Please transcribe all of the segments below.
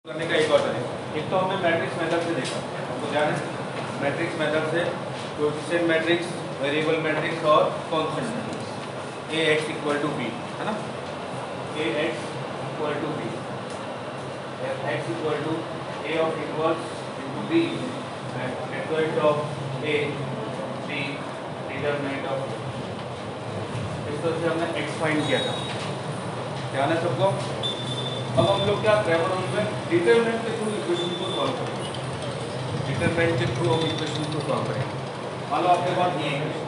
करने का एक और तरीका। एक तो हमने मैट्रिक्स मेथड से देखा, हमको ध्यान है मैट्रिक्स मेथड से कोएफिशिएंट मैट्रिक्स, वेरिएबल मैट्रिक्स और constant matrix A X equal to B, है ना। A X equal to B, X equal to A of inverse into B and adjoint of A B determinant of. इस तरह से हमने x find किया था, ध्यान है सबको। अब हम लोग क्या ट्रेवल में डिटरमिनेंट के थ्रू इक्वेशन को सॉल्व करेंगे। डिटरमिनेंट के थ्रू हम इक्वेशन को सॉल्व करेंगे। मान लो आपके पास ये equation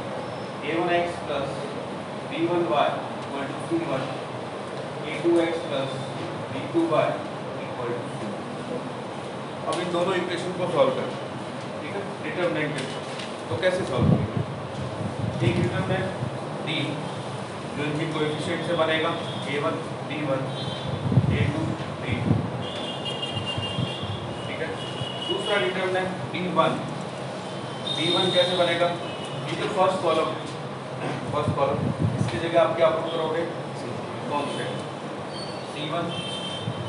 a1x plus b1y equal to c1, a2x plus b2y equal to c। अब इन दोनों इक्वेशन को सॉल्व करें, ठीक है, डिटरमिनेंट के थ्रू। तो कैसे सॉल्व करेंगे? एक डिटरमिनेंट d जो इनकी कोएफिशिएंट से बनेगा a1 b1 a2 b2, ठीक है। दूसरा डिटरमिनेंट b1 कैसे बनेगा? ये जो फर्स्ट कॉलम इसकी जगह आप क्या पुट करोगे? Constant c1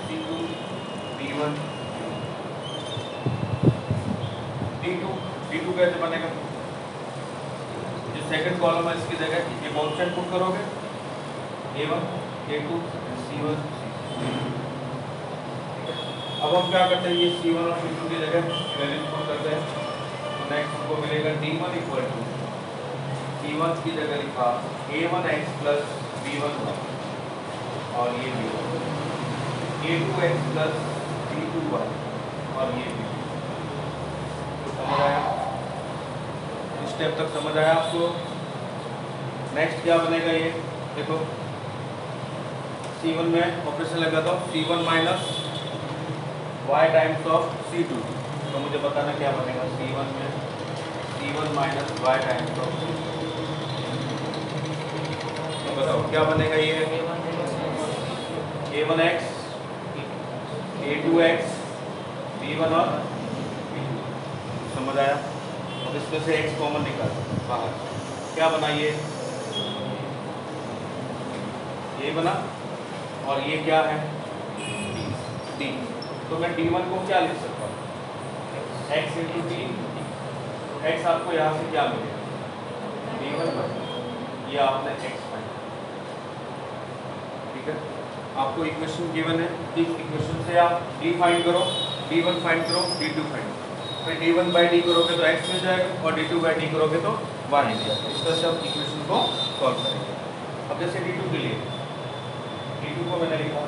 c2 b1 d2 कैसे बनेगा? जो सेकंड कॉलम है इसकी जगह ये कांस्टेंट पुट करोगे a1 a2 c1 अब हम क्या करते हैं, ये c1 और c2 की जगह वैल्यू पुट करते हैं। तो नेक्स्ट हमको मिलेगा d1 इक्वल टू c1 की जगह लिखा a1x प्लस b1y और ये b1, a2x प्लस b2y और ये b। तो समझ आया? इस स्टेप तक समझ आया आपको? नेक्स्ट क्या बनेगा? ये देखो c1 में ऑपरेशन लगाता हूँ c1 minus y times of c2। तो मुझे बताना क्या बनेगा c1 में c1 minus y times of c2। तो बताओ क्या बनेगा? ये a1x a2x b1 और b2। समझ आया? अब इसमें से x कॉमन निकाल बाहर, क्या बना? ये बना और ये क्या है? d। तो मैं d1 को क्या लिख सकता हूँ? x into d। x आपको यहाँ से क्या मिलेगा? d1 पर ये आपने x फाइंड, ठीक है। आपको इक्वेशन गिवन है, इस इक्वेशन से आप d फाइंड करो, d1 फाइंड करो, d2 फाइंड करो। फिर d1 बाई d करोगे तो x मिल जाएगा और d2 बाई d करोगे तो y मिल जाएगा। इस तरह से आप इक्वेशन को सॉल्व करेंगे। अब जैसे d2 के लिए, d2 को मैंने लिखा,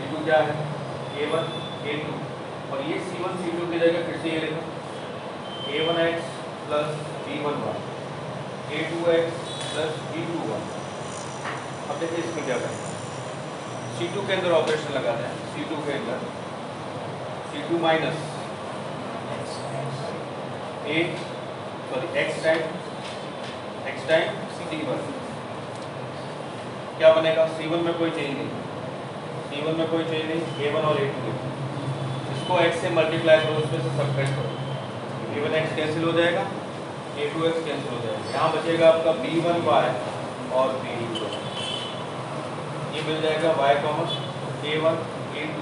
d2 क्या है? a1 a2 और ये c1 c2 की जगह फिर से ये लिखा a1x plus b1y a2x plus b2y। अब देखिए इसमें क्या करें, c2 के अंदर ऑपरेशन लगाते हैं। c2 के अंदर c2 minus x time c1 क्या बनेगा? c1 में कोई चेंज नहीं, c1 में कोई चेंज नहीं, a1 और a2 इसको x से मल्टीप्लाई करो, उसमें से सबट्रैक्ट करो, a1x कैंसिल हो जाएगा, a2x कैंसिल हो जाएगा। यहाँ बचेगा आपका b1y और b2y, ये मिल जाएगा y common a1 a2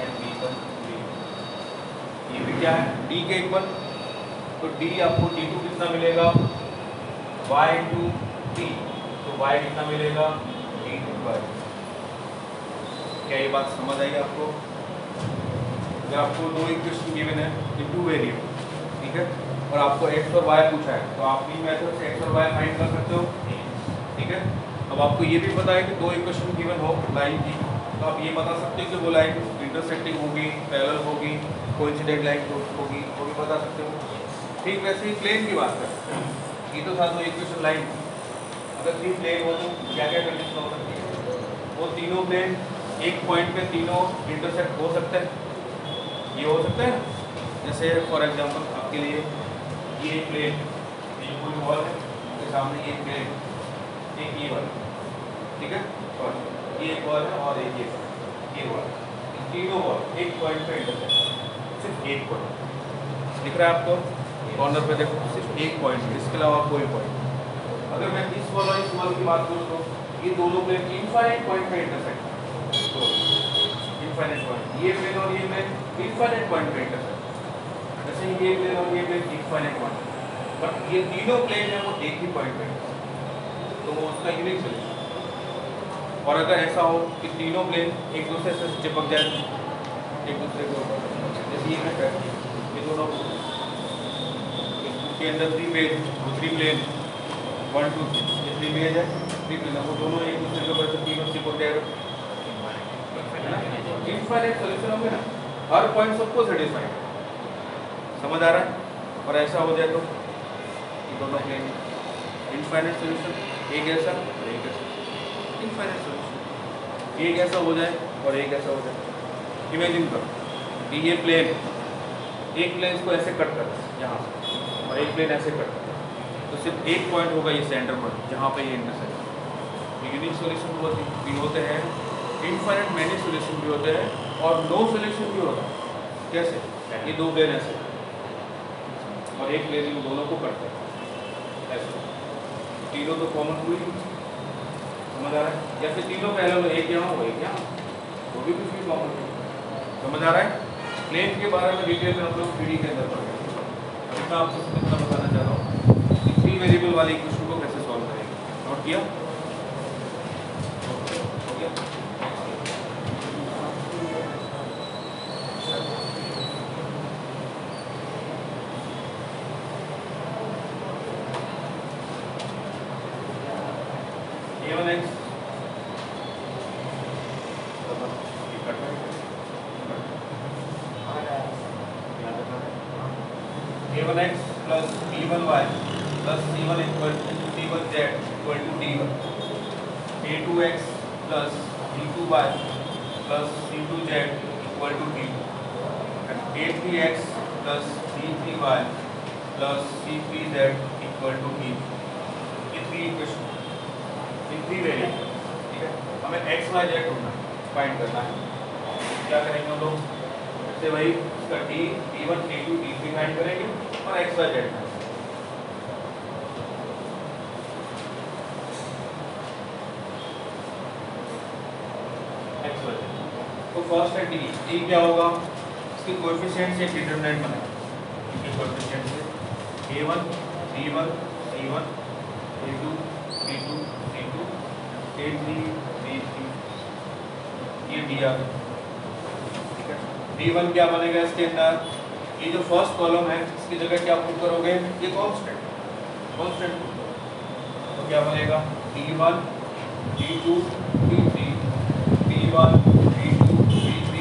and b1 b2। ये भी क्या है? d के इक्वल। तो d आपको d2 कितना मिलेगा? y इंटू d, तो y कितना मिलेगा? d2y। क्या ये बात समझ आई आपको? अगर आपको दो इक्वेशन गिवन है इन टू वेरिएबल, ठीक है, और आपको x और y पूछा है, तो आप इन मेथड से x और y फाइंड कर सकते हो, ठीक है। अब आपको ये भी पता है कि दो इक्वेशन गिवन हो लाइन की, तो आप ये बता सकते हो कि वो लाइन इंटरसेक्टिंग होगी, पैरेलल होगी, कोइंसिडेंट लाइन होगी, वो भी बता सकते हो। ठीक वैसे ही प्लेन की बात है, ये तो था दो इक्वेशन लाइन, अगर थ्री प्लेन हो तो क्या क्या कंडीशन हो सकती है? वो तीनों प्लेन एक पॉइंट पे तीनों इंटरसेक्ट हो सकते हैं, ये हो सकते हैं। जैसे फॉर एग्जांपल आपके लिए ये प्लेन, ये कोई वॉल है, उसके सामने ये प्लेन, एक ये वॉल, ठीक है, और ये एक वॉल है और एक ये वॉल, तीनों वॉल एक पॉइंट पे इंटरसेक्ट, सिर्फ एक पॉइंट दिख रहा है आपको कॉर्नर पे, देखो सिर्फ एक पॉइंट, इसके अलावा कोई पॉइंट। अगर मैं इस वॉल और इस वॉल की बात करूँ तो ये दोनों प्लेन इनफाइनाइट पॉइंट पे इंटरसेक्ट, तो इनफाइनाइट पॉइंट, ये प्लेन और ये प्लेन इनफाइनाइट पॉइंट पे इंटरसेक्ट, जैसे ये प्लेन और ये प्लेन इनफाइनाइट पॉइंट, बट ये तीनों प्लेन है वो एक ही पॉइंट पे, तो वो उसका यूनिक सोल्यूशन। और अगर ऐसा हो कि तीनों प्लेन एक दूसरे से चिपक जाए एक दूसरे को, जैसे ये है ये दोनों के अंदर थ्री पेज, दूसरी प्लेन 1 2 3, ये थ्री पेज है, थ्री प्लेन है, वो दोनों एक दूसरे के ऊपर से तीनों चिपक जाएगा, इनफाइनाइट सॉल्यूशन होंगे ना, हर पॉइंट सबको सेटिस्फाई, समझ आ रहा है। और ऐसा हो जाए तो ये दोनों प्लेन इनफाइनाइट सॉल्यूशन, एक ऐसा और एक ऐसा, इनफाइनाइट सॉल्यूशन, एक ऐसा हो जाए और एक ऐसा हो जाए। इमेजिन करो कि ये प्लेन, एक प्लेन इसको ऐसे कट कर यहाँ से और एक प्लेन ऐसे कट कर, तो सिर्फ एक पॉइंट होगा ये सेंटर पॉइंट जहाँ पे ये इंटरसेक्ट, यूनिक सॉल्यूशन भी होते हैं, इनफाइनाइट मैनी सॉल्यूशन भी होते हैं, और नो सॉल्यूशन भी होता है। कैसे? ये दो प्लेन ऐसे और एक प्लेन इन दोनों को कट कर ऐसे, तीनों तो कॉमन हुई, समझ आ रहा है? या फिर तीनों पहले में एक यहाँ हो एक यहाँ, वो भी कुछ भी कॉमन है, समझ आ रहा है? प्लेन के बारे में डिटेल में हम लोग पीडी के अंदर पढ़ेंगे। अभी मैं आपको सिर्फ इतना बताना चाह रहा हूँ कि थ्री वेरिएबल वाले इक्वेशन को कैसे सॉल्व करेंगे। नोट किया? हो गया? A1x A1x plus B1y plus C1 equal to C1z equal to D1, A2x plus B2y plus C2z equal to D2, and A3x plus B3y plus C3z equal to D2। ये three equation in three variable, ठीक है। हमें x y z ढूंढना find करना है, क्या करेंगे हम लोग? जैसे वही इसका D1 D2 D3 फाइंड करेंगे और x y z x y z। तो फर्स्ट है D क्या होगा? इसके कोएफिशिएंट से डिटरमिनेंट बनाएंगे, इसके कोएफिशिएंट से A1 D1 C1 A2 D2 C2 A3 D3, ये दिया, ठीक है। D1 क्या बनेगा इसके अंदर? ये जो फर्स्ट कॉलम है इसकी जगह क्या पुट करोगे? ये कांस्टेंट पुट करो, तो क्या बनेगा? D1 D2 D3 D1 D2 D3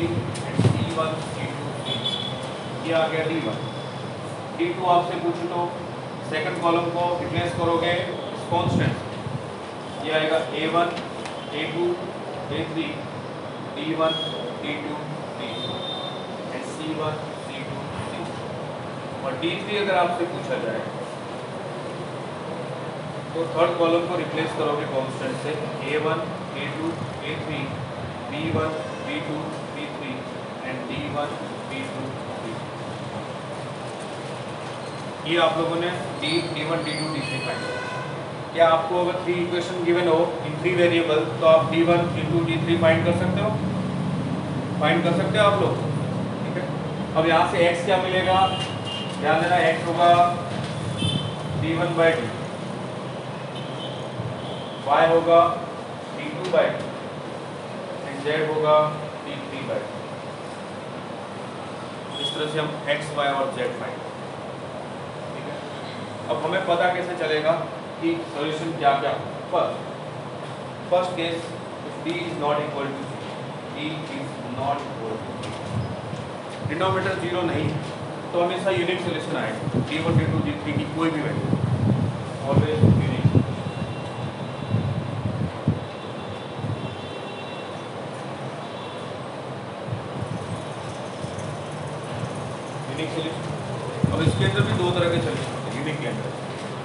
and C1 C2 D3, ये आ गया D1। D2 आपसे पूछो तो सेकंड कॉलम को रिप्लेस करोगे इस कांस्टेंट, ये आएगा A1 A2 A3 D1 D2 D3 and C1 C2 D3, और D3 अगर आपसे पूछा जाए तो थर्ड कॉलम को रिप्लेस करोगे कांस्टेंट से A1 A2 A3 B1 B2 B3 and D1 B2 D3। ये आप लोगों ने D1 D2 D3 फाइंड किया। क्या आपको अगर थ्री इक्वेशन गिवन हो इन थ्री वेरिएबल तो आप D1 D2 D3 फाइंड कर सकते हो, फाइंड कर सकते हो आप लोग, ठीक है। अब यहाँ से x क्या मिलेगा? ध्यान देना, x होगा D1/2, y होगा D2/2 एंड z होगा D3/2। इस तरह से हम x y और z फाइंड, ठीक है। अब हमें पता कैसे चलेगा कि सॉल्यूशन क्या क्या? First case, if d is not equal to d is not equal to, denominator zero नहीं तो हमेशा यूनिक सॉल्यूशन आएगा। D1 D2 D3 की कोई भी value always unique. Unique solution, अब इसके अंदर भी दो तरह के सॉल्यूशन होते हैं यूनिक के अंदर।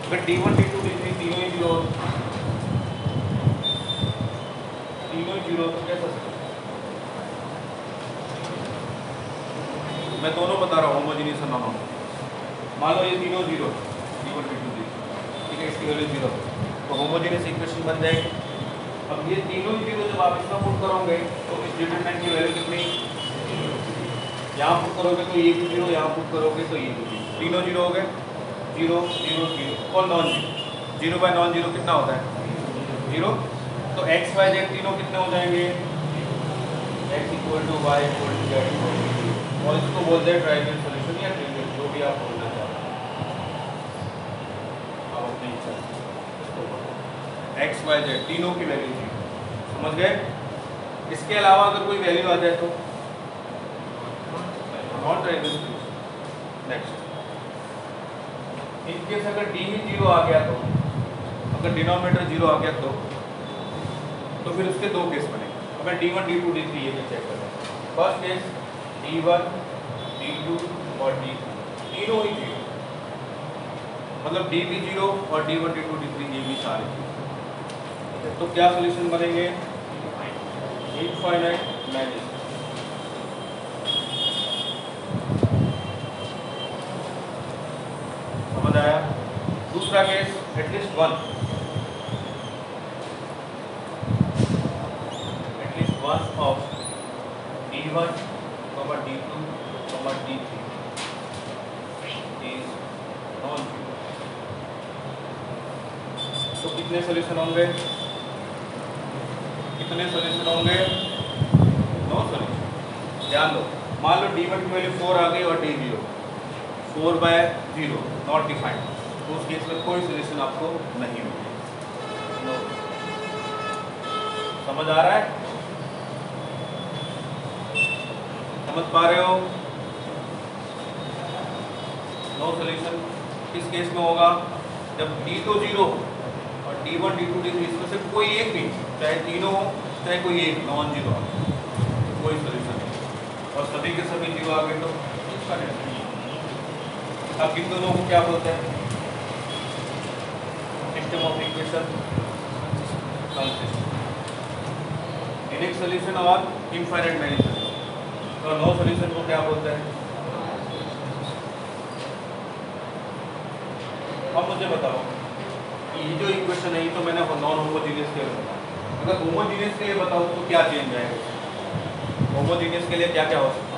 अगर D1 D2 D3 तीनों ही जीरो तो कैसा? मैं दोनों बता रहा हूँ, होमोजेनियस और नॉन होमोजेनियस। मान लो ये तीनों जीरो, D1 D2 D3, ठीक है, इसकी वैल्यू जीरो, तो होमोजेनियस इक्वेशन बन जाएगी। अब ये तीनों ही जीरो जब आप इसका पुट करोगे तो इस डिटरमिनेंट की वैल्यू कितनी? यहाँ पुट करोगे तो ये भी जीरो, यहाँ पुट करोगे तो ये भी जीरो, तीनों जीरो हो गए, जीरो जीरो जीरो और non zero, zero by non zero कितना होता है जीरो। तो एक्स वाई जेड तीनों कितने हो जाएंगे, x equal to y equal to z, और इसको बोलते हैं ट्राइवियल सॉल्यूशन या ट्रिवियल, जो भी आप बोलना चाहते हैं आप अपनी इच्छा से। एक्स वाई जेड तीनों की वैल्यू जीरो, समझ गए। इसके अलावा अगर कोई वैल्यू आ जाए तो non trivial solution. Next, in case अगर डी ही जीरो आ गया तो, अगर डिनोमिनेटर जीरो आ गया तो फिर उसके दो केस बने। अगर D1 D2 D3 ये भी चेक करते हैं। फर्स्ट केस D1 D2 और D3 तीनों ही जीरो, मतलब D भी जीरो और D1 D2 D3 ये भी सारे जीरो। तो क्या सॉल्यूशन बनेंगे, इनफाइनाइट मैनी। समझ आया। दूसरा case at least one of D1, D2, D3 is non-zero। तो कितने सॉल्यूशन होंगे, कितने सॉल्यूशन होंगे, नो सॉल्यूशन। ध्यान दो, मान लो D1 की वैल्यू 4 आ गई और D0 4/0 नॉट डिफाइंड, तो उस केस में कोई सॉल्यूशन आपको नहीं मिलेगा। नो, समझ आ रहा है, समझ पा रहे हो। नो सॉल्यूशन किस केस में होगा, जब D तो जीरो हो और D1 D2 D3 इसमें से कोई एक भी, चाहे तीनों हो चाहे कोई एक नॉन जीरो आ, कोई सॉल्यूशन नहीं, और सभी के सभी जीरो आ गए तो इनफाइनाइट। अब इन दोनों को क्या बोलते हैं, system of equation consistent, unique solution और इनफाइनाइट मैनी सॉल्यूशन। तो नो सॉल्यूशन को क्या बोलते हैं। अब मुझे बताओ ये जो इक्वेशन है, तो मैंने नॉन होमोजीनियस के लिए बताया, अगर होमोजीनियस के लिए बताओ तो क्या चेंज आएगा, होमोजीनियस के लिए क्या क्या हो सकता है।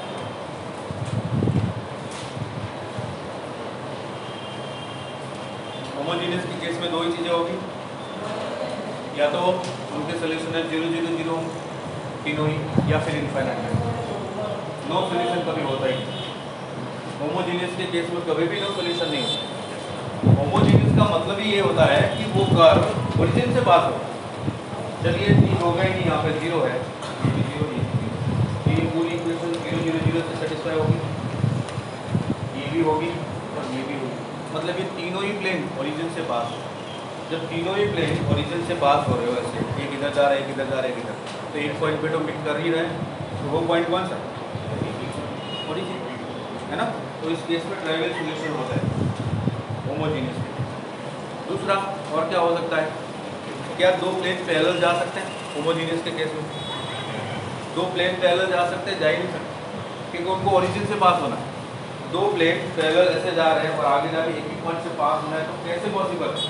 होमोजीनियस के केस में दो ही चीजें होगी, या तो उनके सॉल्यूशन है 0 0 0 तीनों ही, या फिर इनफाइनाइट। नो सॉल्यूशन कभी होता ही नहीं, होमोजीनियस के केस में कभी भी नो सॉल्यूशन नहीं होता। होमोजीनियस का मतलब ही ये होता है कि वो कर्व ओरिजिन से पास हो। चलिए ठीक हो गया, नहीं यहाँ पे जीरो है, ये भी जीरो, ये पूरी इक्वेशन 0 0 0 से सेटिस्फाई होगी, ये भी होगी और ये भी होगी, मतलब ये तीनों ही प्लेन ओरिजिन से पास हो। जब तीनों ही प्लेन ओरिजिन से पास हो रहे हो ऐसे, एक इधर जा रहा है एक इधर जा रहा है एक इधर, तो एक पॉइंट पे तो मिट कर ही रहे हैं, तो वो पॉइंट कौन सा ओरिजिन है ना। तो इस केस में ट्राइवियल सॉल्यूशन होता है होमोजीनियस के। दूसरा और क्या हो सकता है, क्या दो प्लेन पैरेलल जा सकते हैं होमोजीनियस के केस में, दो प्लेन पैरेलल जा सकते हैं, जा ही नहीं सकते, क्योंकि उनको ओरिजिन से पास होना है। दो प्लेन पैरेलल ऐसे जा रहे हैं और आगे जाके एक ही पॉइंट से पास होना है, तो कैसे पॉसिबल है,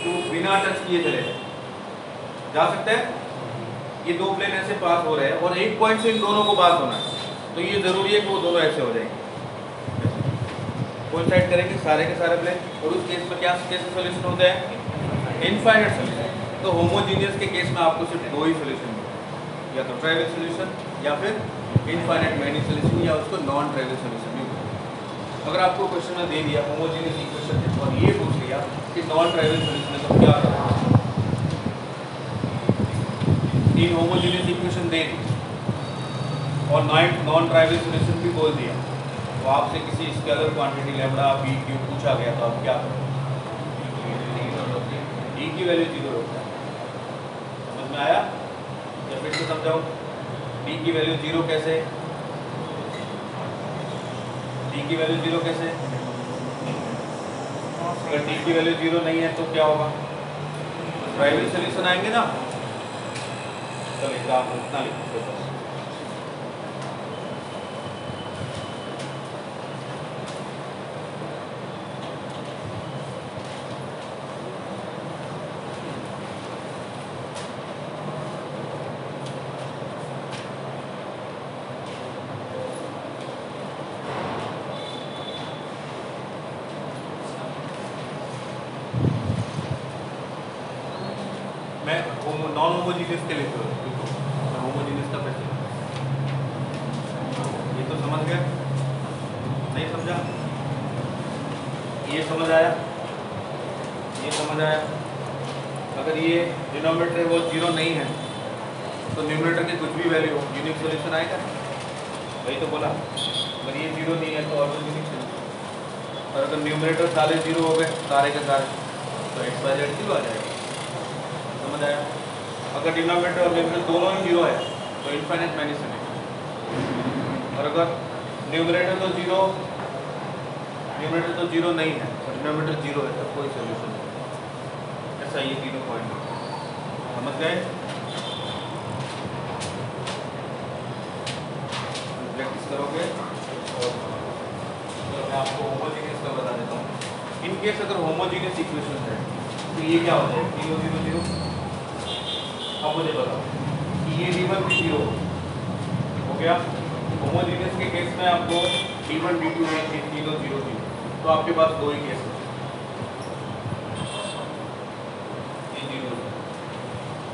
तो बिना टच किए चले जा सकते हैं। ये दो प्लेन ऐसे पास हो रहे हैं और एक पॉइंट से इन दोनों को पास होना है, तो ये जरूरी है कि वो दोनों ऐसे हो जाएंगे, कोइंसाइड करेंगे सारे के सारे प्लेन, और उस केस में क्या कैसे सॉल्यूशन होता है, इनफाइनाइट सॉल्यूशन। तो होमोजीनियस के केस में आपको सिर्फ दो ही सॉल्यूशन मिलेगा, या तो ट्राइवियल सॉल्यूशन या फिर इनफाइनाइट मैनी सॉल्यूशन, या उसको नॉन ट्राइवियल सॉल्यूशन भी। अगर आपको क्वेश्चन में दे दिया होमोजीनियस इक्वेशन है और ये पूछ लिया कि नॉन ट्राइवियल सॉल्यूशन है, तो क्या करना, तीन होमोजीनियस इक्वेशन दे दी और नॉन ट्राइवियल सॉल्यूशन भी बोल दिया, तो आपसे किसी scalar quantity lambda B Q पूछा गया तो आप क्या करोगे, डी की वैल्यू 0 रखता है। समझ में आया, या फिर से समझाओ, डी की वैल्यू 0 कैसे, डी की वैल्यू 0 कैसे, अगर डी की वैल्यू 0 नहीं है तो क्या होगा, ट्राइवियल सॉल्यूशन आएंगे ना। चलिए आप उतना लिखो, मैं नॉन होमोजीनियस के लिए मैं होमोजीनियस का पैसे ये तो समझ गए, नहीं समझा? ये समझ आया, ये समझ आया। अगर ये डिनोमिनेटर है वो 0 नहीं है तो न्यूमरेटर की कुछ भी वैल्यू हो यूनिक सॉल्यूशन आएगा, वही तो बोला। अगर ये 0 नहीं है तो ऑल्सो यूनिक सॉल्यूशन। और अगर न्यूमरेटर सारे 0 हो गए सारे के सारे तो x बाय जेड 0 आ जाएगा, समझ आया? अगर डिनोमिनेटर और न्यूमरेटर दोनों ही 0 है तो इनफाइनाइट मैनिसन है। और अगर न्यूमरेटर तो 0 नहीं है और डिनोमिनेटर 0 है तो कोई सॉल्यूशन नहीं। ऐसा ये तीनों पॉइंट समझ गए? प्रैक्टिस करोगे और तो मैं आपको होमोजीनियस का बता देता हूँ। इन केस अगर होमोजीनियस इक्वेशन है तो ये क्या हो जाएगा 0 0 0। अब मुझे बताओ कि ये d1 भी 0 हो गया। होमोजीनियस के केस में आपको d1 d2 है 0 0 0, तो आपके पास दो ही केस बचे, ये 0 है।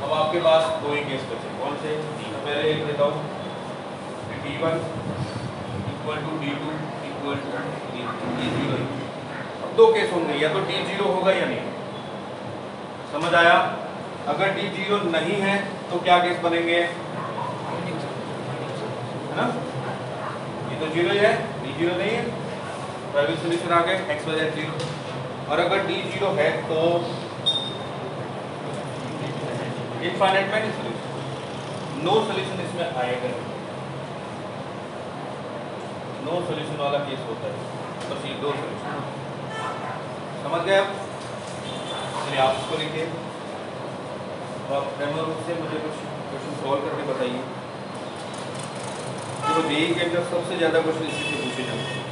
अब आपके पास दो ही केस बचे, कौन से? पहले लिख देता हूँ d1 equal to d2 equal to d0। अब दो केस होंगे, या तो d0 होगा या नहीं, समझ आया? अगर d0 नहीं है तो क्या केस बनेंगे, है ना? ये तो 0 ही है, d0 नहीं है, प्राइमरी सॉल्यूशन आ गए x बाय जेड 0। और अगर d0 है तो infinite many solution, no solution इसमें आएगा, नो सॉल्यूशन वाला केस होता है। बस ये दो सॉल्यूशन समझ गए आप? चलिए आप इसको लिखिए और आप डेमो रूप से मुझे कुछ क्वेश्चन सॉल्व करके बताइए। तो जेईई के अंदर सबसे ज़्यादा क्वेश्चन इसी से पूछे जाते हैं।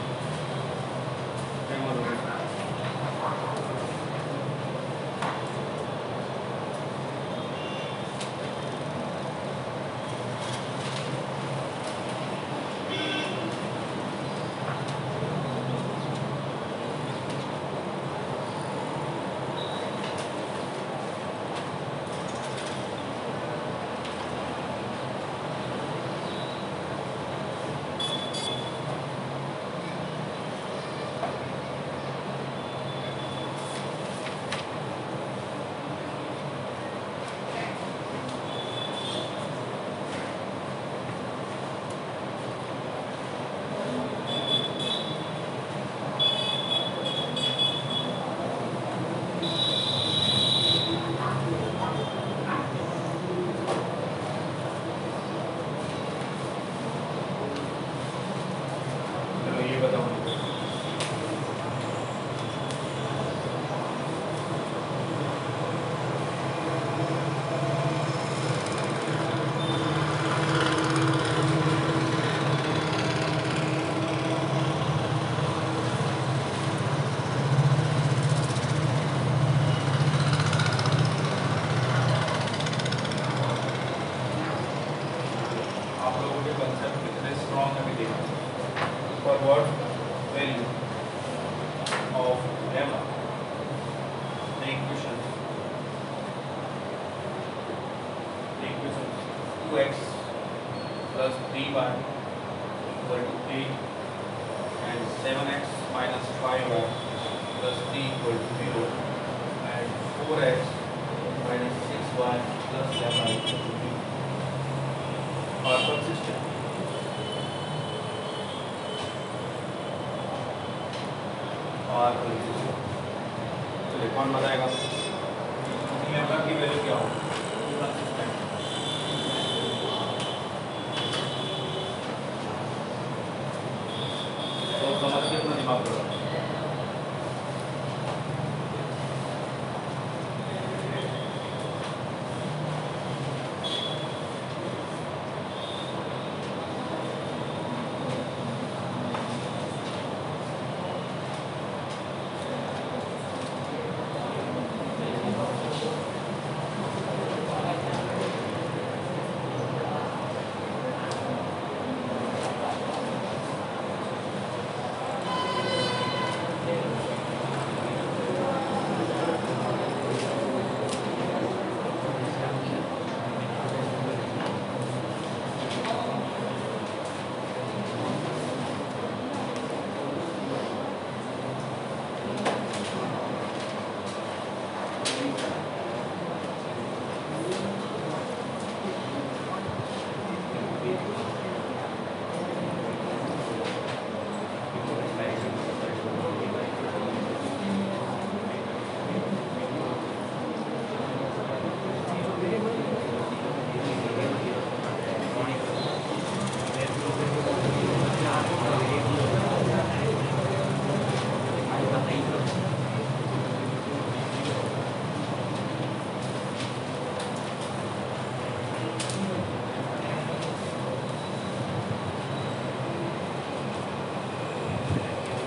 For what value of gamma, the equation 2x plus 3y equal to 8 and 7x minus 5y plus 3 equal to 0 and 4x minus 6y plus gamma equal to 0 are consistent. और चलिए कौन बताएगा लैम्डा की वैल्यू क्या हो? तो समझ के अपना दिमाग लगाओ।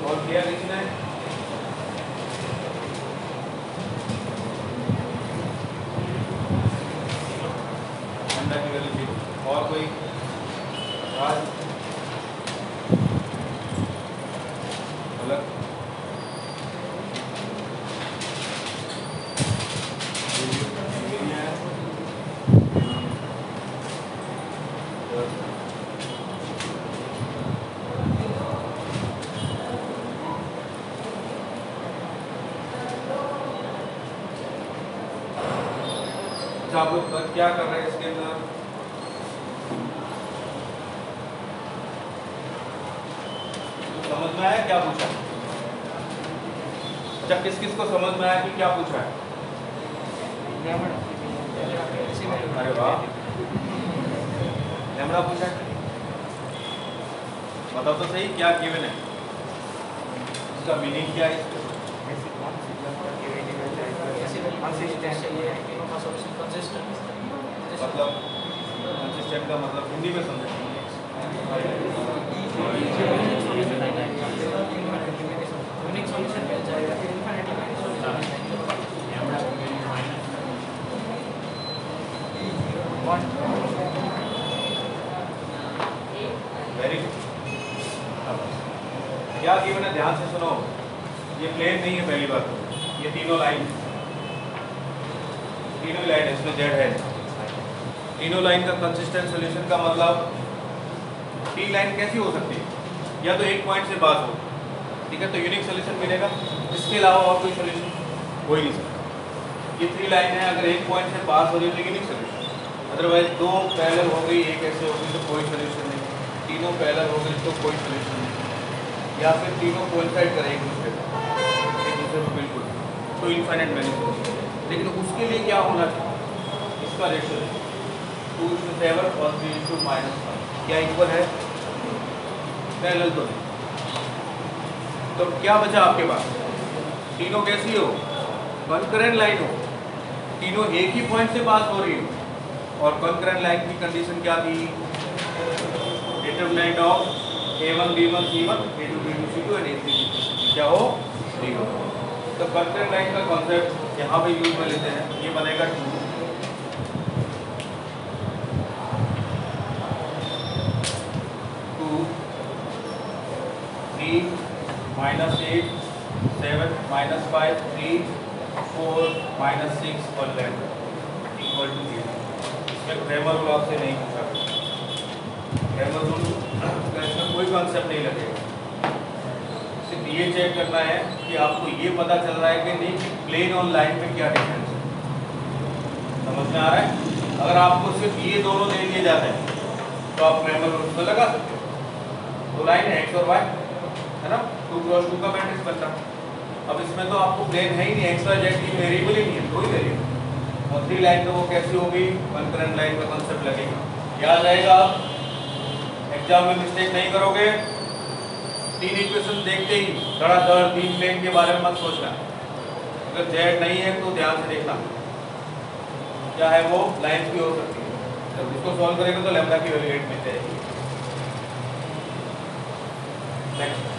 और किया किसने? लैम्डा की वैल्यू 0। और कोई आज अलग आप लोग क्या कर रहे हैं इसके अंदर? समझ में आया क्या पूछा? अच्छा, किस किस को समझ में आया कि क्या पूछा है? अरे वाह, लैम्डा पूछा है। बताओ तो सही क्या गिवन है, इसका मीनिंग क्या है? मतलब कंसिस्टेंट का मतलब हिंदी में समझे। Very good. क्या गिवन है, ध्यान से सुनो। ये प्लेन नहीं है, पहली बात। ये तीनों लाइन है, इसमें जेड है। तीनों लाइन का कंसिस्टेंट सॉल्यूशन का मतलब टी लाइन कैसी हो सकती है? या तो एक पॉइंट से पास हो, ठीक है, तो यूनिक सॉल्यूशन मिलेगा। इसके अलावा और कोई सॉल्यूशन हो ही नहीं सकता। ये 3 लाइन है, अगर एक पॉइंट से पास हो रही है तो यूनिक सॉल्यूशन। अदरवाइज 2 पैरेलल हो गई, एक ऐसे हो गई तो कोई सॉल्यूशन नहीं। तीनों पैरेलल हो गई तो कोई सॉल्यूशन नहीं। या फिर तीनों कोइंसाइड करें एक दूसरे को बिल्कुल, तो इनफाइनाइट मैनी सॉल्यूशन। लेकिन उसके लिए क्या होना चाहिए? इसका रेशियो 2:7 और 3:-1 क्या इक्वल है? पैरेलल तो नहीं। तो क्या बचा आपके पास? तीनों कैसी हो? कॉन्करेंट लाइन हो, तीनों एक ही पॉइंट से पास हो रही हो। और कॉन्करेंट लाइन की कंडीशन क्या थी? Determinant of A1 B1 C1 A2 B2 C2 and A3 B3 क्या हो? 0। तो कॉन्करेंट लाइन का कॉन्सेप्ट यहाँ पे यूज में लेते हैं। ये बनेगा 2 3 -8 7 -5 3 4 -6 और लैम्डा इक्वल टू 0। इसमें क्रेमर रूल आपसे नहीं पूछा। क्रेमर रूल का इसमें कोई कॉन्सेप्ट नहीं लगेगा। सिर्फ ये चेक करना है कि आपको ये पता चल रहा है कि नहीं कि प्लेन और लाइन में क्या डिफरेंस है। समझ में आ रहा है? अगर आपको सिर्फ ये दोनों दे दिए जाते हैं तो आप क्रेमर रूल में लगा सकते हो। तो लाइन है x और y, है ना, 2 क्रॉस 2 का मैट्रिक्स बनता। अब इसमें तो आपको प्लेन है ही नहीं, x y z की वेरिएबल ही नहीं है, कोई वेरिएबल। और 3 लाइन तो वो कैसी होगी? कॉन्करेंट लाइन का कॉन्सेप्ट लगेगा। याद रहेगा, एग्जाम में मिस्टेक नहीं करोगे। 3 इक्वेशन देखते ही धड़ाधड़ 3 प्लेन के बारे में मत सोचना। अगर z नहीं है तो ध्यान से देखना, क्या है वो लाइन भी हो सकती है। जब इसको सॉल्व करेंगे तो लैम्डा की वैल्यू 8 मिल जाएगी। नेक्स्ट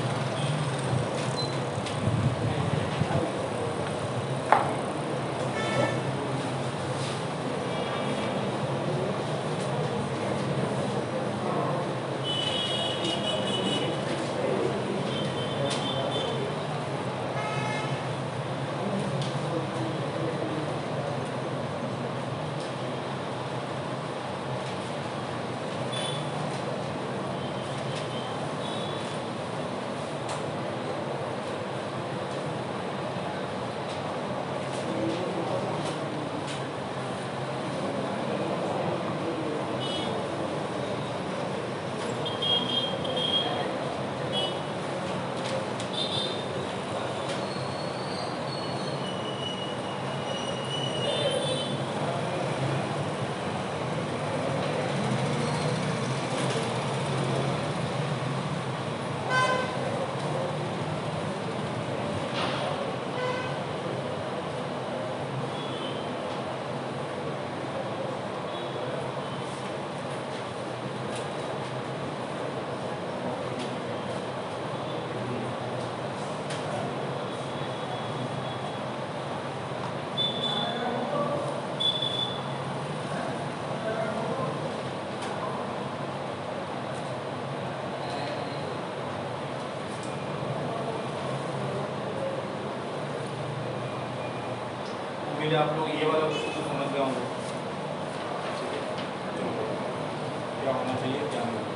उम्मीद है आप लोग ये वाला क्वेश्चन तो समझ गए होंगे। क्या होना चाहिए क्या नहीं।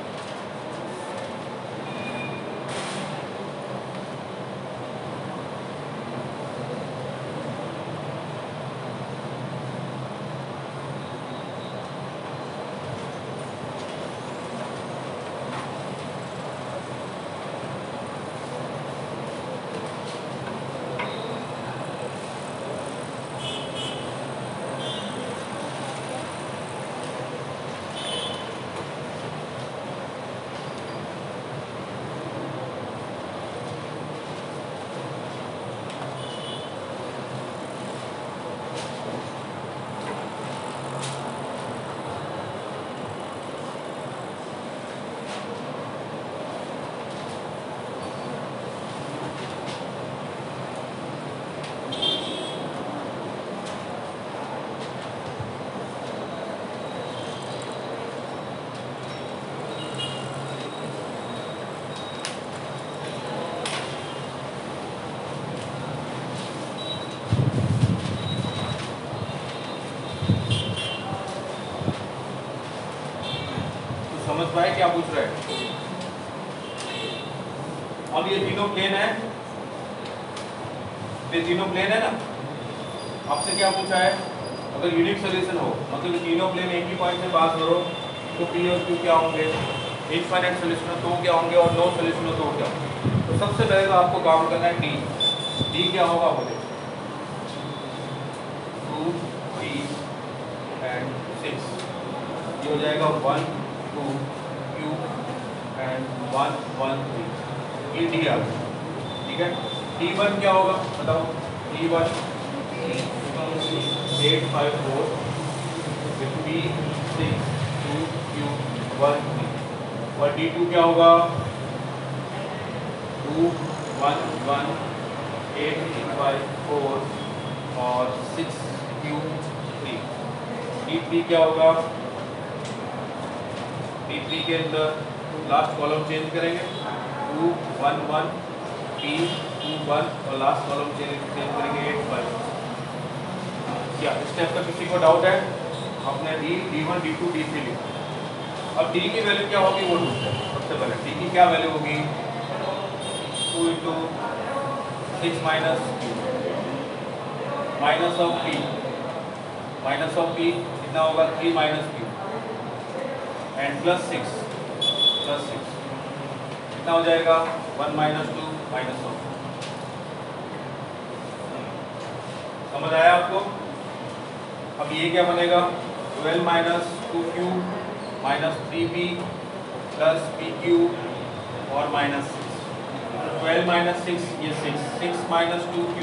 समझ पाए क्या पूछ रहा है। अब ये तीनों प्लेन है, ये तीनों प्लेन है ना। आपसे क्या पूछा है, अगर यूनिक सॉल्यूशन हो मतलब तीनों प्लेन एक ही पॉइंट से पास करो तो पी और क्यू क्या होंगे, इनफाइनाइट सॉल्यूशन हो तो क्या होंगे और नो सॉल्यूशन हो तो क्या होंगे। तो सबसे पहले तो आपको काम करना है डी। डी क्या होगा बोले 2 3 एंड 6, ये हो जाएगा 1 2 Q एंड 1 1 3, ये डी आ गया। ठीक है, T1 क्या होगा बताओ। T1 8 5 4 P 6 2 Q 1 3, और T2 क्या होगा 2 1 1 8 5 4 और 6 Q 3। T3 क्या होगा, T3 के अंदर लास्ट कॉलम चेंज करेंगे 2 1 1 P 2 1 और लास्ट कॉलम चेंज करेंगे 8 5। क्या इस स्टेप का किसी को डाउट है? आपने D1 D2 D3 लिखा। अब D की वैल्यू क्या होगी वो ढूंढते हैं। सबसे पहले D की क्या वैल्यू होगी 2 into 6 minus Q minus of P, minus of P कितना होगा 3 minus Q एंड प्लस 6 कितना हो जाएगा 1 minus 2 minus ऑफ। समझ आया आपको? अब ये क्या बनेगा 12 minus 2Q minus 3P plus PQ और minus 6। 12 minus 6 ये 6 minus 2Q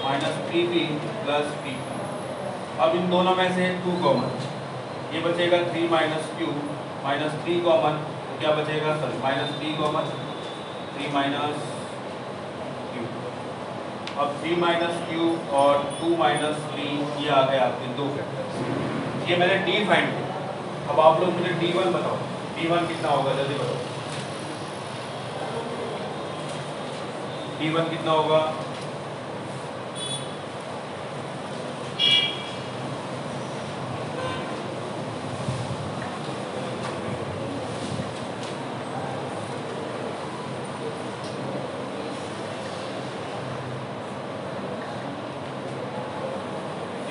minus 3P plus PQ। अब इन दोनों में से 2 कॉमन, ये बचेगा 3 minus Q minus 3 कॉमन, तो क्या बचेगा sir minus 3 common 3 minus Q। अब 3 minus Q और 2 minus 3 ये आ गए आपके दो फैक्टर्स। ये मैंने D फाइंड किया। अब आप लोग मुझे D1 बताओ, D1 कितना होगा जल्दी बताओ। D1 कितना होगा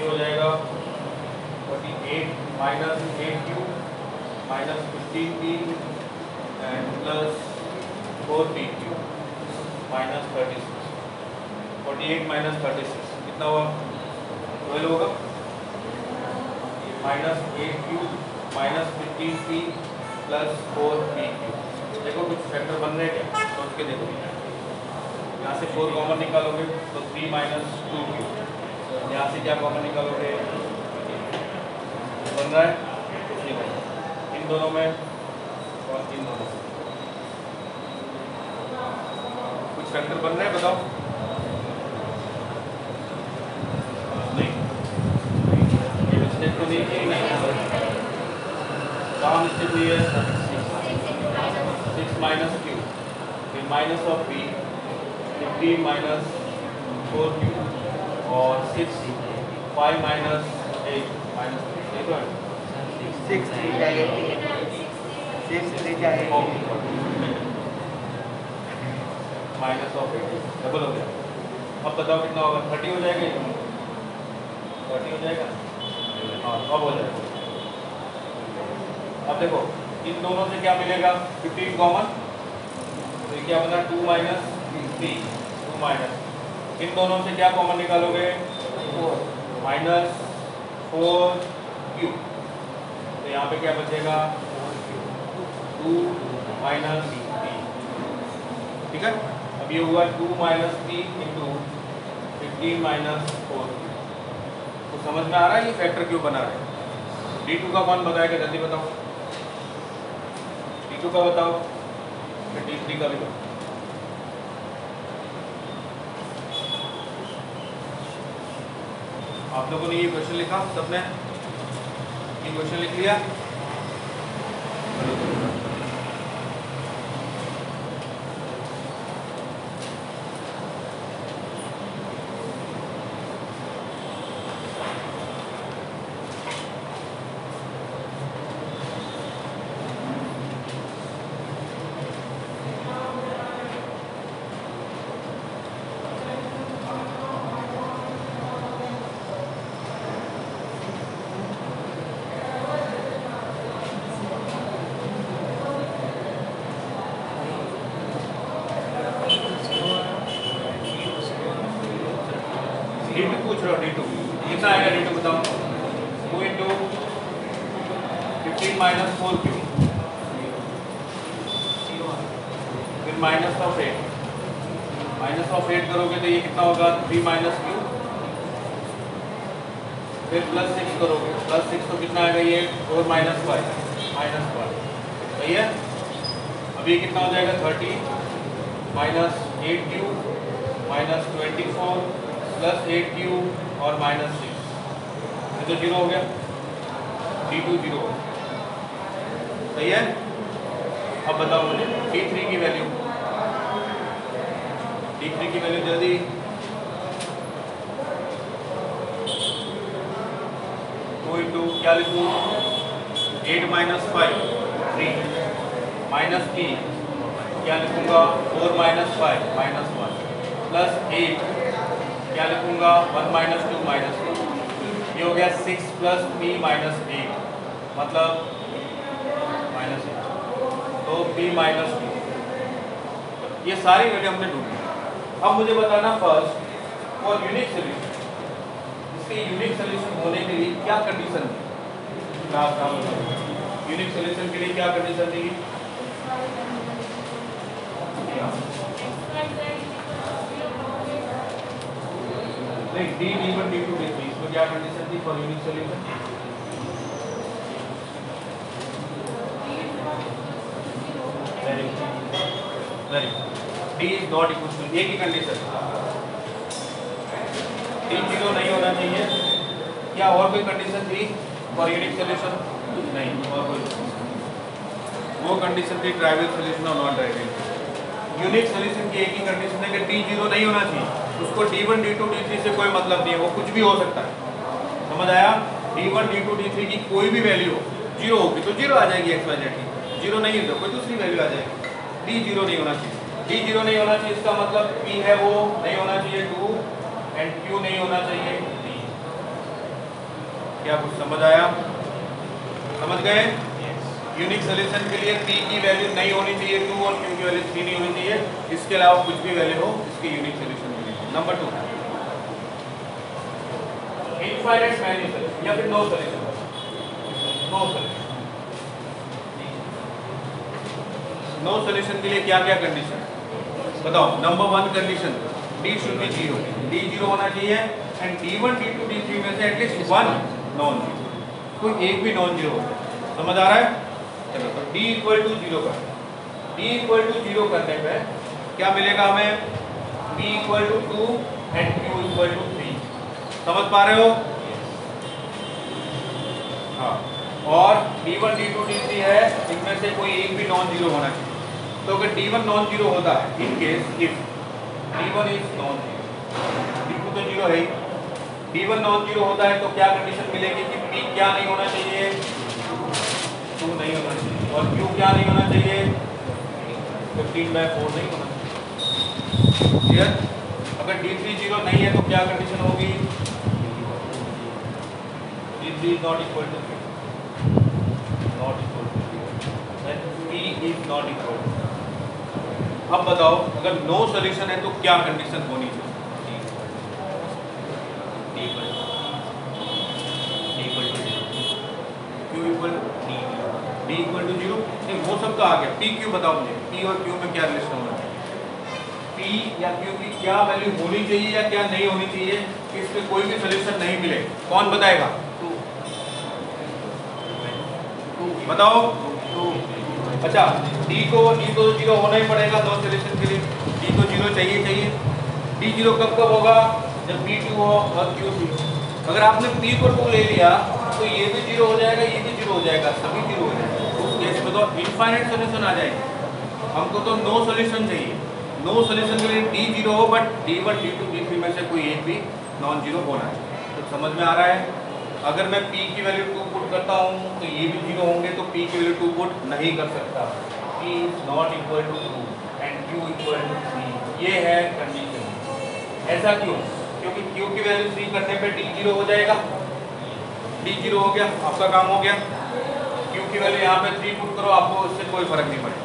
हो जाएगा 48 minus 8Q minus 15P and plus 4PQ minus 36। 48 minus 36 कितना हुआ 12 होगा, minus 8Q minus 15P plus 4PQ। देखो कुछ फैक्टर बन रहे हैं क्या, सोच के देखो। यहाँ से 4 कॉमन निकालोगे तो 3 minus 2Q, यहाँ से क्या कॉमन निकालोगे बन रहा है कुछ नहीं बन रहा। इन दोनों में और इन दोनों में कुछ फैक्टर बन रहे हैं बताओ। नहीं ये मिस्टेक तो नहीं है, कहाँ मिस्टेक हुई है 6 minus Q फिर minus of P 15 minus 4Q और 6 5 माइनस 8 माइनस 8 6 3 जा 6 3 जा माइनस ऑफ 8 डबल हो गया। अब बताओ कितना होगा? 30 हो जाएगा ये? 30 हो जाएगा। हाँ अब हो जाएगा। अब देखो इन दोनों से क्या मिलेगा? 15 कॉमन, तो ये क्या बना? 2 माइनस 3 2 माइनस, इन दोनों से क्या कॉमन निकालोगे? 4 माइनस 4 क्यूब, तो यहाँ पे क्या बचेगा? 2 माइनस 3। ठीक है, अब ये हुआ 2 माइनस 3 इंटू 15 माइनस 4। तो समझ में आ रहा है ये फैक्टर क्यों बना रहे हैं? D2 का कौन बताएगा? जल्दी बताओ। D2 का बताओ, फिर D3 का भी बताओ। आप लोगों ने ये क्वेश्चन लिखा सबने? ये क्वेश्चन लिख लिया? D2 पूछ रहा हूँ। D2 कितना आएगा? D2 बताओ। 2 इंटू 15 माइनस 4 क्यूब, फिर माइनस ऑफ 8, माइनस ऑफ 8 करोगे तो ये कितना होगा? 3 माइनस क्यूब, फिर प्लस 6 करोगे, प्लस 6 तो कितना आएगा? ये 4 माइनस 5 माइनस 5। सही है। अब ये कितना हो जाएगा? 30 minus 8 cube minus 24 plus 8 cube और माइनस 6, ये तो 0 हो गया। D2 0। सही है। अब बताओ मुझे D3 की वैल्यू। D3 की वैल्यू जल्दी। तो इंटू क्या लिखूँ? 8 माइनस 5 3 माइनस 3 क्या लिखूँगा? 4 माइनस 5 माइनस 1 प्लस 8 क्या लिखूँगा? 1 माइनस 2 माइनस 2। ये हो गया 6 प्लस 3 माइनस 8 मतलब माइनस 8, तो P माइनस 2। ये सारी वैल्यू हमने ढूंढी। अब मुझे बताना फर्स्ट फॉर यूनिक सोल्यूशन, इसके यूनिक सोल्यूशन होने के लिए क्या कंडीशन थी? यूनिक सोल्यूशन के लिए क्या कंडीशन थी? D1 D2 D3, इसमें क्या कंडीशन थी for unique solution? Very D is not equal to, एक ही कंडीशन, D 0 नहीं होना चाहिए। क्या और कोई कंडीशन थी फॉर यूनिक सोल्यूशन? नहीं, और कोई। वो कंडीशन थी ट्राइवल सोल्यूशन और नॉन ट्राइवल। यूनिक सोल्यूशन की एक ही कंडीशन है कि D 0 नहीं होना चाहिए, उसको D1 D2 D3 से कोई मतलब नहीं है, वो कुछ भी हो सकता है। समझ आया? D1 D2 D3 की कोई भी वैल्यू 0 होगी तो 0 आ जाएगी x y z की, 0 नहीं है तो कोई दूसरी वैल्यू आ जाएगी। D 0 नहीं होना चाहिए। D 0 नहीं होना चाहिए इसका मतलब P है वो नहीं होना चाहिए 2 एंड Q नहीं होना चाहिए 3। क्या कुछ समझ आया? समझ गए? यूनिक सोल्यूशन के लिए P की वैल्यू नहीं होनी चाहिए 2 और Q की वैल्यू 3 नहीं होनी चाहिए। इसके अलावा कुछ भी वैल्यू हो इसकी यूनिक सोल्यूशन मिलेगी। नंबर 2 इनफाइनाइट वैल्यू सोल्यूशन या फिर no solution. No solution, no solution के लिए क्या क्या कंडीशन बताओ? Number 1 condition D should be 0, D 0 होना चाहिए एंड D1 D2 D3 में से एटलीस्ट 1 नॉन जीरो, कोई एक भी नॉन जीरो हो। समझ आ रहा है? चलो तो D इक्वल टू 0 कर, D इक्वल टू 0 करने पे क्या मिलेगा हमें? B equal to 2 and Q equal to 3। समझ पा रहे हो? हाँ, और D1 D2 D3 है, इनमें से कोई एक भी नॉन जीरो होना चाहिए। तो अगर D1 नॉन जीरो होता है in case if D1 is non zero, D2 तो जीरो है ही, D1 नॉन जीरो होता है तो क्या कंडीशन मिलेगी कि P क्या नहीं होना चाहिए, 2 नहीं होना चाहिए, और Q क्या नहीं होना चाहिए, 15/4 नहीं होना चाहिए। क्लियर? अगर D3 जीरो नहीं है तो क्या कंडीशन होगी, D3 is not equal to 0, not equal to 0, then P is not equal to। अब बताओ अगर नो सॉल्यूशन है तो क्या कंडीशन होनी चाहिए, Q equal D equal to 0। नहीं वो सब तो आ गया, P Q बताओ मुझे, P और Q में क्या रिलेशन होना चाहिए, P या Q की क्या वैल्यू होनी चाहिए या क्या नहीं होनी चाहिए कि इसमें कोई भी सॉल्यूशन नहीं मिले, कौन बताएगा, बताओ। अच्छा D को 0 होना ही पड़ेगा नो सॉल्यूशन के लिए, D को 0 चाहिए। D 0 कब होगा, जब P 2 हो और Q 0। अगर आपने P को 2 ले लिया तो ये भी 0 हो जाएगा, ये भी 0 हो जाएगा, सभी 0 हो जाएगा। उस केस में तो इनफाइनाइट सॉल्यूशन आ जाएंगे। हमको तो नो सॉल्यूशन चाहिए, नो सॉल्यूशन के लिए D 0 हो बट D1 D2 D3 में से कोई एक भी नॉन जीरो होना चाहिए। तो समझ में आ रहा है, अगर मैं P की वैल्यू 2 पुट करता हूँ तो ये भी 0 होंगे, तो P की वैल्यू 2 पुट नहीं कर सकता, P is not equal to 2 and Q equal to 3। ये है कंडीशन। ऐसा क्यों, क्योंकि Q की वैल्यू 3 करने पे D 0 हो जाएगा, D 0 हो गया, आपका काम हो गया। Q की वैल्यू यहाँ पे 3 पुट करो, आपको इससे कोई फर्क नहीं पड़ेगा।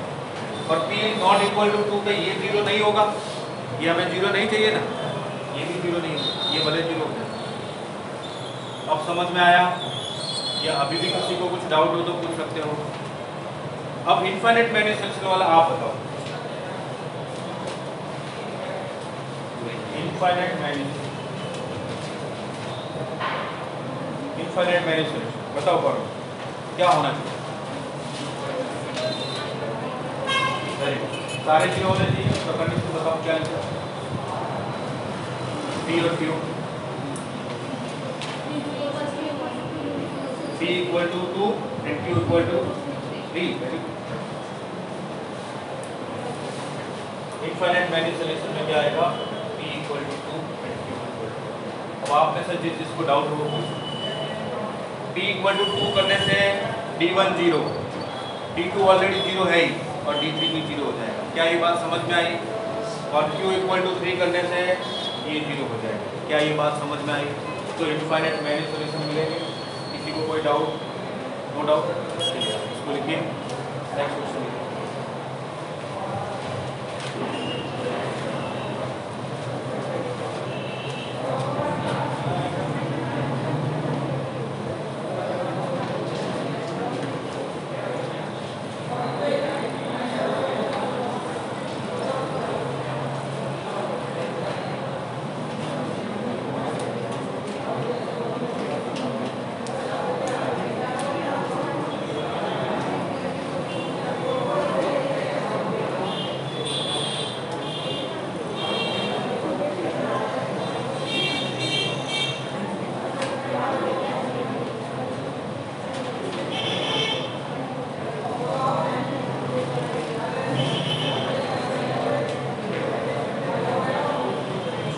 और P is not equal to 2 पे ये 0 नहीं होगा, ये हमें 0 नहीं चाहिए ना, ये भी 0 नहीं होगा, ये भले 0 हो जाए। अब समझ में आया, या अभी भी किसी को कुछ डाउट हो तो पूछ सकते हो। अब इनफाइनाइट मैन्युअल सॉल्यूशन वाला आप बताओ, इनफाइनाइट मैन्युअल सॉल्यूशन बताओ, करो क्या होना चाहिए, सारे 0 होने चाहिए, तो कंडीशन बताओ क्या है, P और Q, P equal to 2 and Q equal to 3। Infinite manual solution में क्या आएगा, P equal to 2 and Q equal to. अब आप में से जिसको डाउट हो P इक्वल टू 2 करने से D1 0, D2 ऑलरेडी 0 है ही, और D3 भी 0 हो जाएगा। क्या ये बात समझ में आई? और Q इक्वल टू 3 करने से ये 0 हो जाएगा। क्या ये बात समझ में आई? तो इनफाइनाइट मैन्युअल सॉल्यूशन मिलेंगे। किसी को कोई डाउट? नो डाउट, इसको लिखिए। नेक्स्ट क्वेश्चन लिखिए।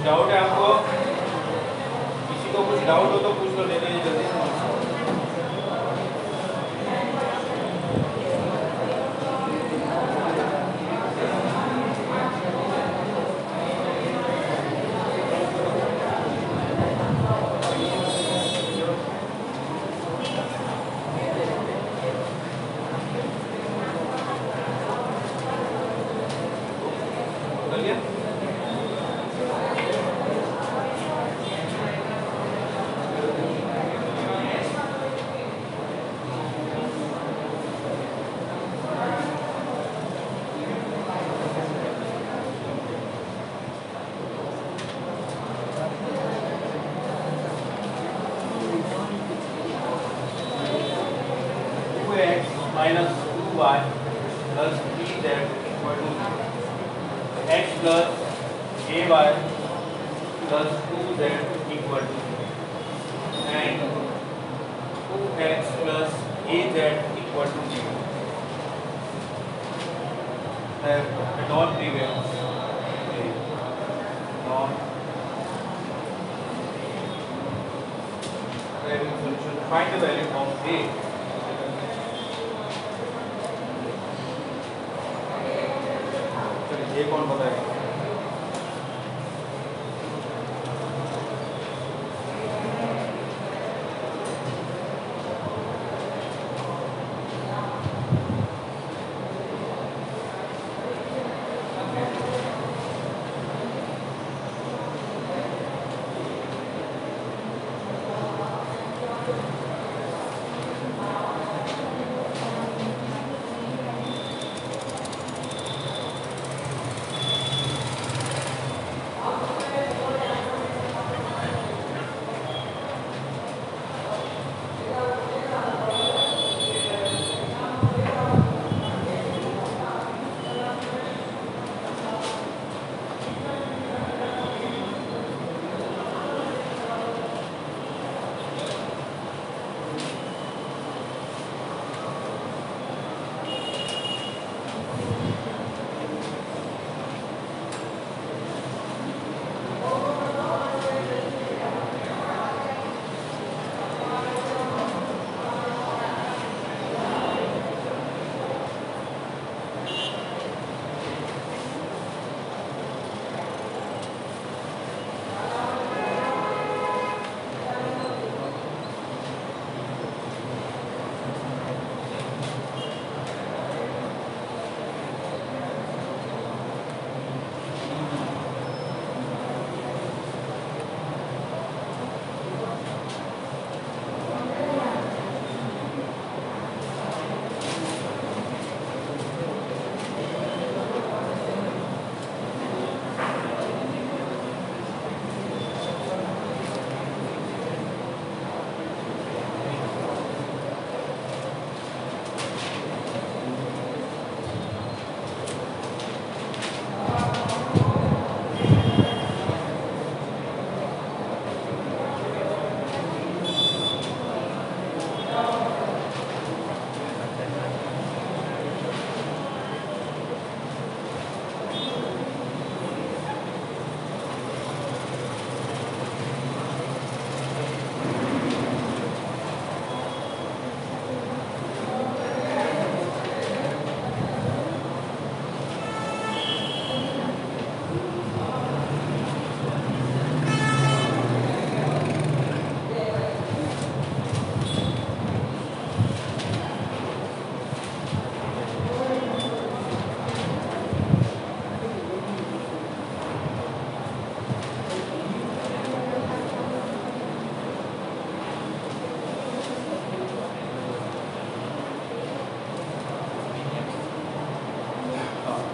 डाउट है आपको? किसी को कुछ डाउट हो तो पूछ लो, नहीं तो ये जल्दी से minus 2y plus bz equal to x plus ay plus 2z equal to and 2x plus az equal to 0 है non trivial non find the value of a. चलिए ए कौन बताएगा?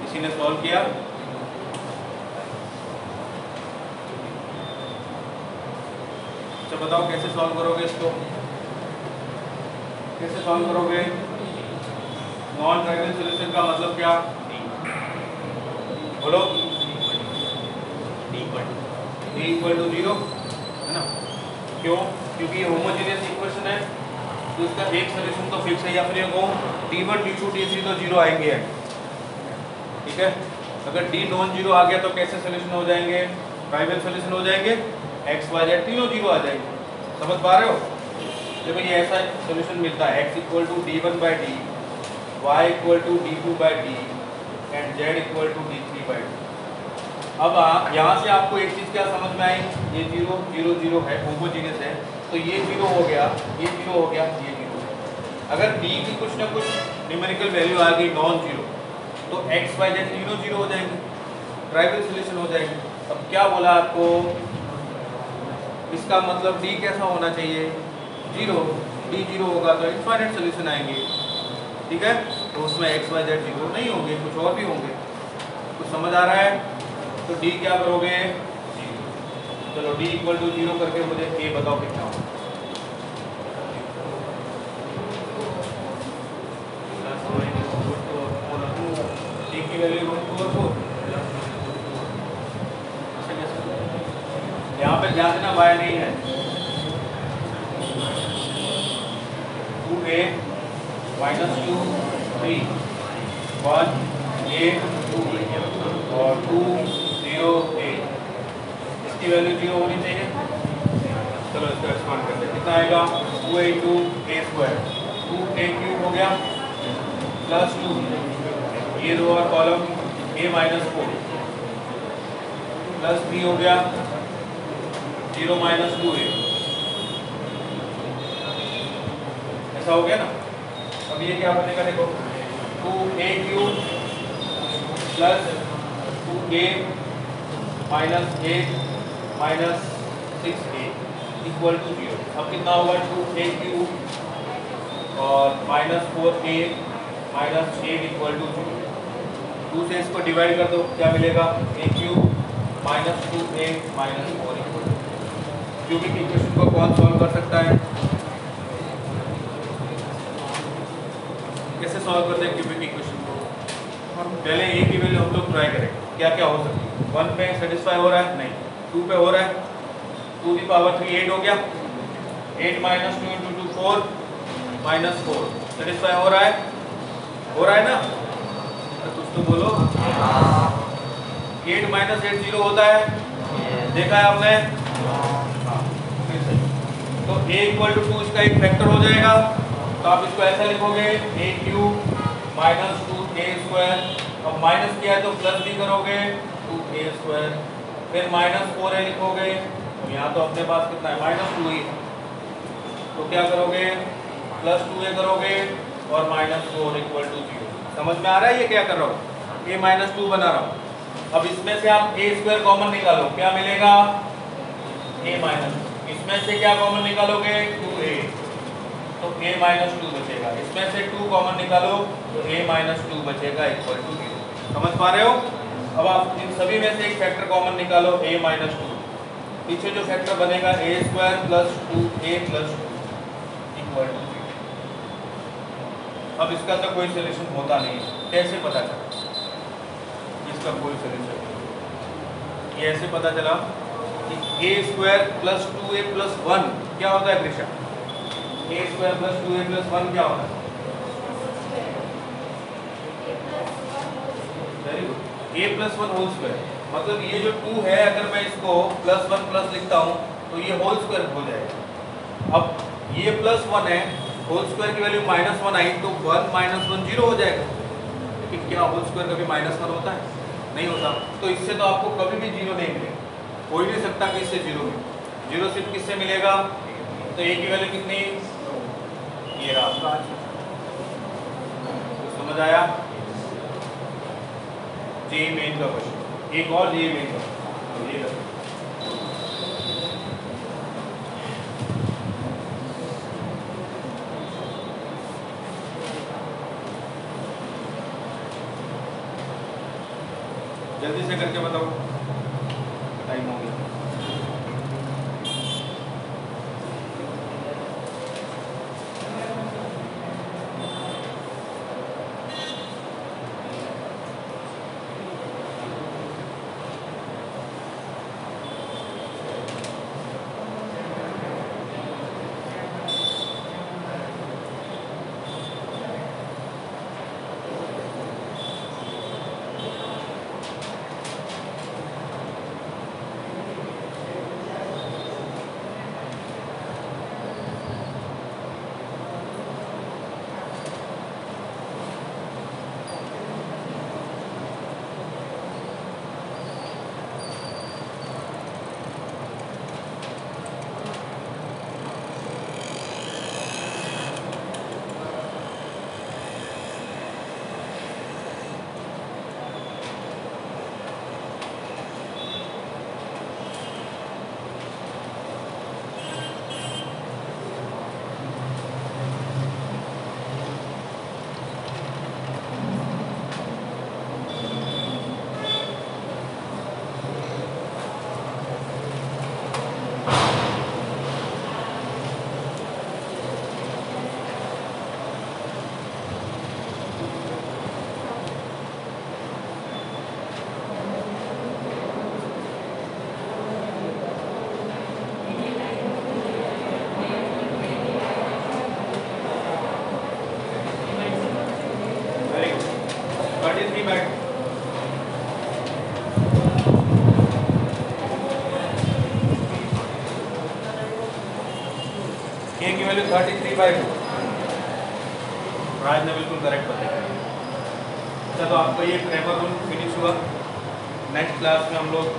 किसी ने सॉल्व किया? अच्छा बताओ कैसे सॉल्व करोगे इसको? कैसे सॉल्व करोगे? नॉन ट्राइवियल सॉल्यूशन का मतलब क्या? बोलो। d इक्वल टू 0 है ना? क्यों? क्योंकि ये होमोजेनियस इक्वेशन है तो इसका एक सॉल्यूशन तो फिक्स है, या फिर ये कहूँ d1 d2 d3 तो 0 आएंगे। ठीक है, अगर d नॉन जीरो आ गया तो कैसे सोल्यूशन हो जाएंगे? ट्राइवियल सोल्यूशन हो जाएंगे, x y z तीनों जीरो आ जाएंगे। समझ पा रहे हो? देखो ये ऐसा सोल्यूशन मिलता है, x equal to d1/d, y equal to d2/d and z equal to d3/d। अब यहाँ से आपको एक चीज़ क्या समझ में आई? ये 0 0 0 है, होमोजेनियस है, तो ये 0 हो गया, ये 0 हो गया, ये 0 हो गया। अगर d की कुछ ना कुछ न्यूमेरिकल वैल्यू आ गई नॉन जीरो तो x y z तीनों 0 हो जाएंगे, ट्राइवियल सोल्यूशन हो जाएंगे। अब क्या बोला आपको? इसका मतलब d कैसा होना चाहिए? 0। d 0 होगा तो इनफाइनाइट सोल्यूशन आएंगे। ठीक है, तो उसमें x y z 0 नहीं होंगे, कुछ और भी होंगे। कुछ समझ आ रहा है? तो d क्या करोगे? 0। चलो d इक्वल टू 0 करके मुझे a बताओ कितना होगा? d की वैल्यू √2 और 4। यहाँ पे ध्यान देना y नहीं है, 2a -2 3 1 a 2 और 2 0 a, इसकी वैल्यू 0 होनी चाहिए। चलो इसको एक्सपांड करते हैं, कितना आएगा? 2a इंटू ए स्क्वायर, 2a क्यूब हो गया प्लस 2 ये रो और कॉलम a माइनस 4 प्लस 3 हो गया 0 माइनस 2a, ऐसा हो गया ना। अब ये क्या बनेगा देखो, 2a cube plus 2a minus 8 minus 6a equal to 0। अब कितना होगा 2a क्यूब और minus 4a minus 8 equal to 0। 2 से इसको डिवाइड कर दो, क्या मिलेगा a cube minus 2a minus 4 equal to. Cubic equation को कौन सॉल्व कर सकता है? कैसे सॉल्व करते हैं क्यूबिक इक्वेशन को? पहले a की वैल्यू हम लोग ट्राई करेंगे क्या क्या हो सकती है। 1 पे सेटिस्फाई हो रहा है? नहीं। 2 पे हो रहा है, 2 की पावर 3 8 हो गया, 8 माइनस 2 इंटू 2 4 माइनस 4 सेटिस्फाई हो रहा है? हो रहा है ना? तो कुछ तो बोलो। 8 माइनस 8 0 होता है, देखा है आपने? तो a इक्वल टू 2 इसका एक फैक्टर हो जाएगा, तो आप इसको ऐसा लिखोगे a cube minus 2a square. अब माइनस किया है तो प्लस भी करोगे 2a स्क्वायर, फिर माइनस 4a लिखोगे, तो यहाँ तो अपने पास कितना है माइनस 2a, तो क्या करोगे प्लस 2a करोगे और माइनस 4 इक्वल टू 0। समझ में आ रहा है ये क्या कर रहा हूँ? a माइनस 2 बना रहा हूँ। अब इसमें से आप a स्क्वायर कॉमन निकालो, क्या मिलेगा a माइनस, इसमें से क्या कॉमन निकालोगे 2a, तो a माइनस 2 बचेगा। इसमें से 2 कॉमन निकालो तो a माइनस 2 बचेगा इक्वल टू 0। समझ पा रहे हो? अब आप इन सभी में से एक फैक्टर कॉमन निकालो a माइनस 2, पीछे जो फैक्टर बनेगा a square plus 2a plus 2 equal to 0। अब इसका तो कोई सोल्यूशन होता नहीं है, कैसे पता चला इसका कोई सोल्यूशन? ये ऐसे पता चला कि a square plus 2a plus 1 क्या होता है Krishna? a square plus 2a plus 1 क्या होता है? Very good, a plus 1 whole square. मतलब ये जो 2 है अगर मैं इसको प्लस 1 प्लस लिखता हूँ तो ये होल स्क्वायर हो जाएगा। अब ये प्लस 1 है, होल स्क्वायर की वैल्यू माइनस 1 आई तो 1 माइनस 1 0 हो जाएगा। लेकिन क्या होल स्क्वायर कभी माइनस 1 होता है? नहीं होता। तो इससे तो आपको कभी भी 0 नहीं मिलेगा, हो ही नहीं सकता कि इससे 0 मिले। 0 सिर्फ किससे मिलेगा? तो a की वैल्यू कितनी? ये रहा। तो समझ आया? जे मेन का क्वेश्चन, एक और जे मेन का ये रहा। जल्दी से करके बताओ, टाइम हो गया। वैल्यू 33/2। राज ने बिल्कुल करेक्ट बताया। अच्छा, तो आपका ये ग्रामर रूल फिनिश हुआ। नेक्स्ट क्लास में हम लोग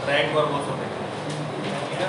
रैंक और वो सब देखेंगे, ठीक है।